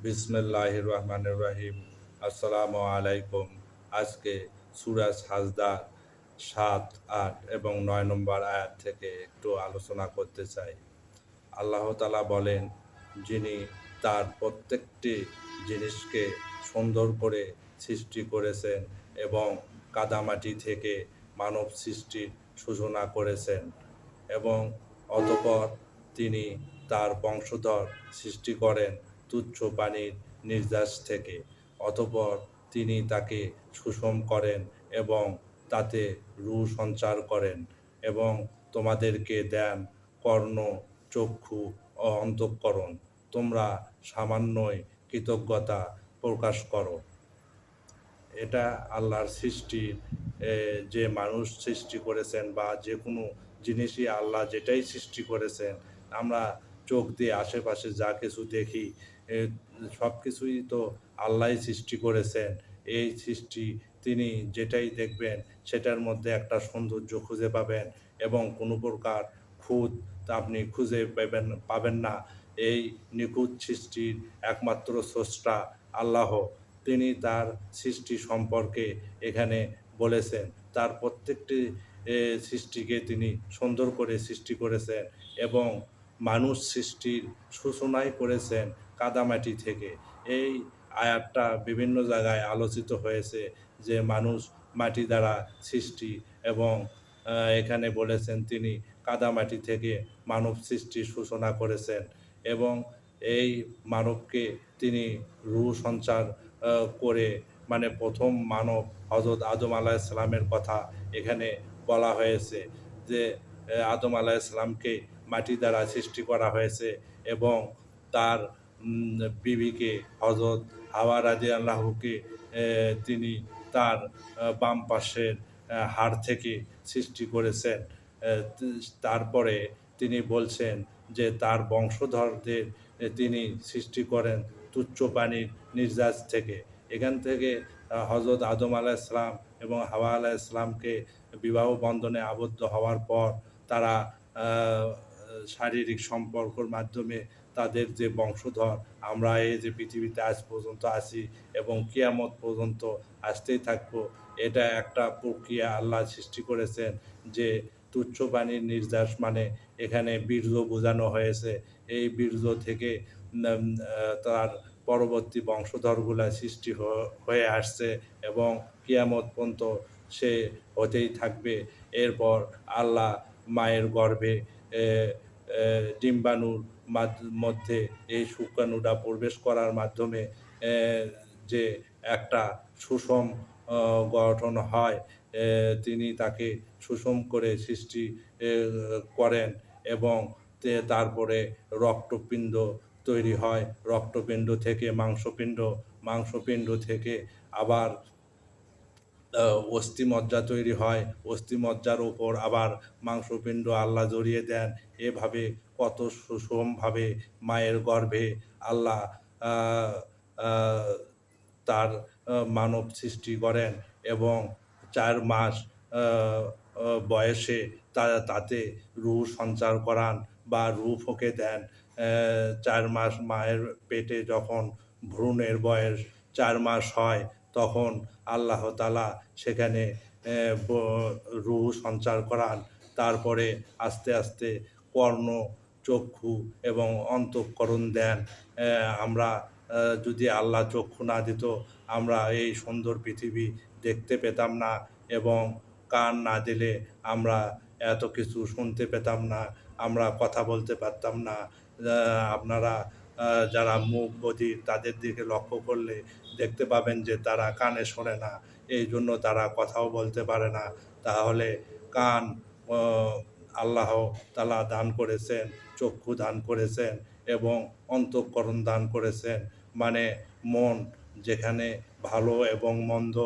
বিসমিল্লাহির রহমানির রহিম। আসসালামু আলাইকুম। আজকে সূরা সাজদা ৭, ৮ এবং ৯ নম্বর আয়াত থেকে একটু আলোচনা করতে চাই। আল্লাহ তাআলা বলেন, যিনি তার প্রত্যেকটি জিনিসকে সুন্দর করে সৃষ্টি করেছেন এবং কাদামাটি থেকে মানব সৃষ্টির সূচনা করেছেন এবং অতঃপর তিনি তার বংশধর সৃষ্টি করেন তুচ্ছ পানির নির্যাস থেকে। অতঃপর তিনি তাকে সুষম করেন এবং তাতে রূহ সঞ্চার করেন এবং তোমাদেরকে দেন কর্ণ, চক্ষু ও অন্তঃকরণ। তোমরা সামান্যই কৃতজ্ঞতা প্রকাশ করো। এটা আল্লাহর সৃষ্টি। যে মানুষ সৃষ্টি করেছেন বা যে কোনো জিনিসই আল্লাহ যেটাই সৃষ্টি করেছেন, আমরা চোখ দিয়ে আশেপাশে যা কিছু দেখি, সব কিছুই তো আল্লাহই সৃষ্টি করেছেন। এই সৃষ্টি তিনি যেটাই দেখবেন সেটার মধ্যে একটা সৌন্দর্য খুঁজে পাবেন এবং কোনো প্রকার খুঁত আপনি খুঁজে পাবেন না। এই নিখুঁত সৃষ্টির একমাত্র স্রষ্টা আল্লাহ। তিনি তার সৃষ্টি সম্পর্কে এখানে বলেছেন। তার প্রত্যেকটি সৃষ্টিকে তিনি সুন্দর করে সৃষ্টি করেছেন এবং মানুষ সৃষ্টির সূচনাই করেছেন কাদামাটি থেকে। এই আয়াতটা বিভিন্ন জায়গায় আলোচিত হয়েছে যে মানুষ মাটি দ্বারা সৃষ্টি এবং এখানে বলেছেন তিনি কাদামাটি থেকে মানব সৃষ্টির সূচনা করেছেন এবং এই মানবকে তিনি রূহ সঞ্চার করে, মানে প্রথম মানব হযরত আদম আলাইহিস সালামের কথা এখানে বলা হয়েছে যে আদম আলাইহিস সালামকে মাটি দ্বারা সৃষ্টি করা হয়েছে এবং তার বিবিকে হযরত হাওয়া রাদিয়াল্লাহুকে তিনি তার বাম পাশের হাড় থেকে সৃষ্টি করেছেন। তারপরে তিনি বলছেন যে তার বংশধরদের তিনি সৃষ্টি করেন তুচ্ছ পানির নির্যাস থেকে। এখান থেকে হযরত আদম আলাইহিস সালাম এবং হাওয়া আলাইহিস সালামকে বিবাহ বন্ধনে আবদ্ধ হওয়ার পর তারা শারীরিক সম্পর্কর মাধ্যমে তাদের যে বংশধর, আমরা এই যে পৃথিবীতে আজ পর্যন্ত আছি এবং কিয়ামত পর্যন্ত আসতেই থাকবো, এটা একটা প্রক্রিয়া আল্লাহ সৃষ্টি করেছেন যে তুচ্ছ পানির নির্যাস মানে এখানে বীর্য বোঝানো হয়েছে। এই বীর্য থেকে তার পরবর্তী বংশধরগুলা সৃষ্টি হয়ে আসছে এবং কিয়ামত পর্যন্ত সে হতেই থাকবে। এরপর আল্লাহ মায়ের গর্ভে এ এ ডিম্বাণুর মধ্যে এই শুক্রাণুটা প্রবেশ করার মাধ্যমে এ যে একটা সুষম গঠন হয়, তিনি তাকে সুষম করে সৃষ্টি এ করেন এবং তারপরে রক্তপিণ্ড তৈরি হয়। রক্তপিণ্ড থেকে মাংসপিণ্ড, মাংসপিণ্ড থেকে আবার অস্থিমজ্জা তৈরি হয়। অস্থিমজ্জার উপর আবার মাংসপিণ্ড আল্লাহ জড়িয়ে দেন। এভাবে কত সুষমভাবে মায়ের গর্ভে আল্লাহ আ আ তার মানব সৃষ্টি করেন এবং ৪ মাস আ আ বয়সে তাতে রূহ সঞ্চার করান বা রূহ ফুঁকে দেন। ৪ মাস মায়ের পেটে যখন ভ্রূণের বয়স ৪ মাস হয়, তখন আল্লাহ তাআলা সেখানে ব রূহ সঞ্চার করান। তারপরে আস্তে, আস্তে কর্ণ, চক্ষু এবং অন্তঃকরণ দেন। আমরা যদি আল্লাহ চক্ষু না দিত, আমরা এই সুন্দর পৃথিবী দেখতে পেতাম না এবং কান না দিলে আমরা এত কিছু শুনতে পেতাম না, আমরা কথা বলতে পারতাম না। আপনারা যারা মুক বধির তাদের দিকে লক্ষ্য করলে দেখতে পাবেন যে তারা কানে শোনে না, এই জন্য তারা কথাও বলতে পারে না। তাহলে কান অ আল্লাহ তাআলা দান করেছেন, চক্ষু দান করেছেন এবং অন্তঃকরণ দান করেছেন। মানে মন, যেখানে ভালো এবং মন্দ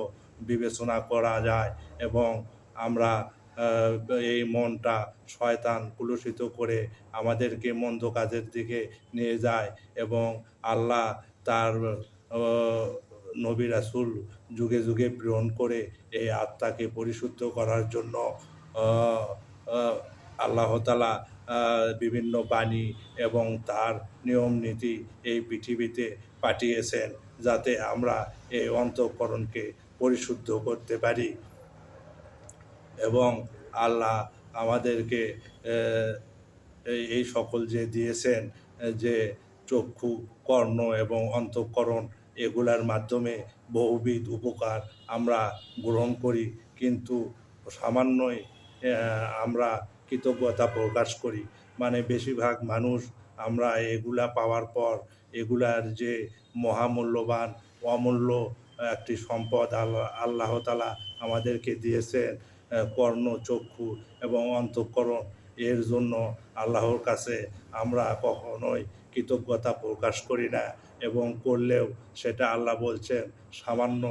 বিবেচনা করা যায় এবং আমরা এই মনটা শয়তান কলুষিত করে আমাদেরকে মন্দ কাজের দিকে নিয়ে যায় এবং আল্লাহ তার অ নবী রাসূল যুগে, যুগে প্রেরণ করে এই আত্মাকে পরিশুদ্ধ করার জন্য আ আ আল্লাহ তাআলা বিভিন্ন বাণী এবং তার নিয়ম নীতি এই পৃথিবীতে পাঠিয়েছেন, যাতে আমরা এই অন্তঃকরণকে পরিশুদ্ধ করতে পারি। এবং আল্লাহ আমাদেরকে এই সকল যে দিয়েছেন, যে চক্ষু, কর্ণ এবং অন্তঃকরণ, এগুলার মাধ্যমে বহুবিধ উপকার আমরা গ্রহণ করি, কিন্তু সামান্যই আমরা কৃতজ্ঞতা প্রকাশ করি। মানে বেশিরভাগ মানুষ আমরা এগুলা পাওয়ার পর এগুলার যে মহামূল্যবান অমূল্য একটি সম্পদ আল্লাহ তাআলা আমাদেরকে দিয়েছেন, কর্ণ, চক্ষু এবং অন্তঃকরণ, এর জন্য আল্লাহর কাছে আমরা কখনোই কৃতজ্ঞতা প্রকাশ করি না, এবং করলেও সেটা আল্লাহ বলছেন সামান্য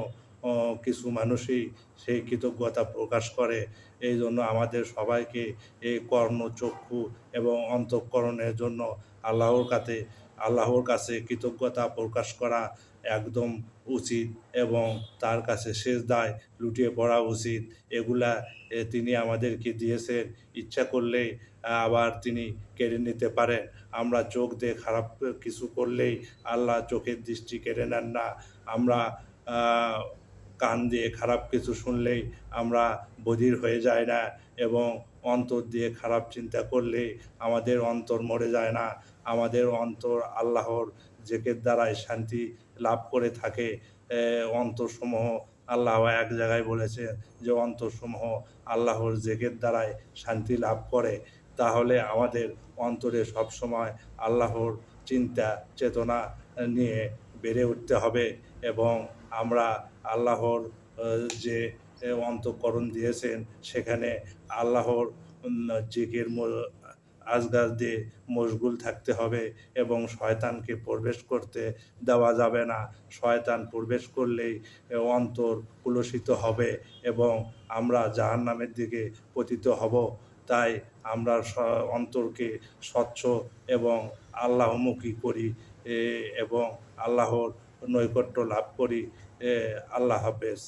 কিছু মানুষই সেই কৃতজ্ঞতা প্রকাশ করে। এই জন্য আমাদের সবাইকে এই কর্ণ, চক্ষু এবং অন্তঃকরণের জন্য আল্লাহর কাছে কৃতজ্ঞতা প্রকাশ করা একদম উচিত, এবং তার কাছে সেজদায় লুটিয়ে পড়া উচিত। এগুলা তিনি আমাদেরকে দিয়েছেন, ইচ্ছা করলেই আবার তিনি কেড়ে নিতে পারেন। আমরা চোখ দিয়ে খারাপ কিছু করলেই আল্লাহ চোখের দৃষ্টি কেড়ে নেন না। আমরা কান দিয়ে খারাপ কিছু শুনলেই আমরা বধির হয়ে যায় না, এবং অন্তর দিয়ে খারাপ চিন্তা করলেই আমাদের অন্তর মরে যায় না। আমাদের অন্তর আল্লাহর জেকের দ্বারাই শান্তি লাভ করে থাকে। অন্তরসমূহ আল্লাহ এক জায়গায় বলেছেন যে অন্তরসমূহ আল্লাহর জেকের দ্বারাই শান্তি লাভ করে। তাহলে আমাদের অন্তরে সবসময় আল্লাহর চিন্তা চেতনা নিয়ে বেড়ে উঠতে হবে, এবং আমরা আল্লাহর যে অন্তঃকরণ দিয়েছেন সেখানে আল্লাহর জিকির আজগার দিয়ে মশগুল থাকতে হবে, এবং শয়তানকে প্রবেশ করতে দেওয়া যাবে না। শয়তান প্রবেশ করলেই অন্তর কুলসিত হবে এবং আমরা জাহান্নামের দিকে পতিত হব। তাই আমরা অন্তরকে স্বচ্ছ এবং আল্লাহমুখী করি, এবং আল্লাহর নৈকট্য লাভ করি। আল্লাহ হাফেজ।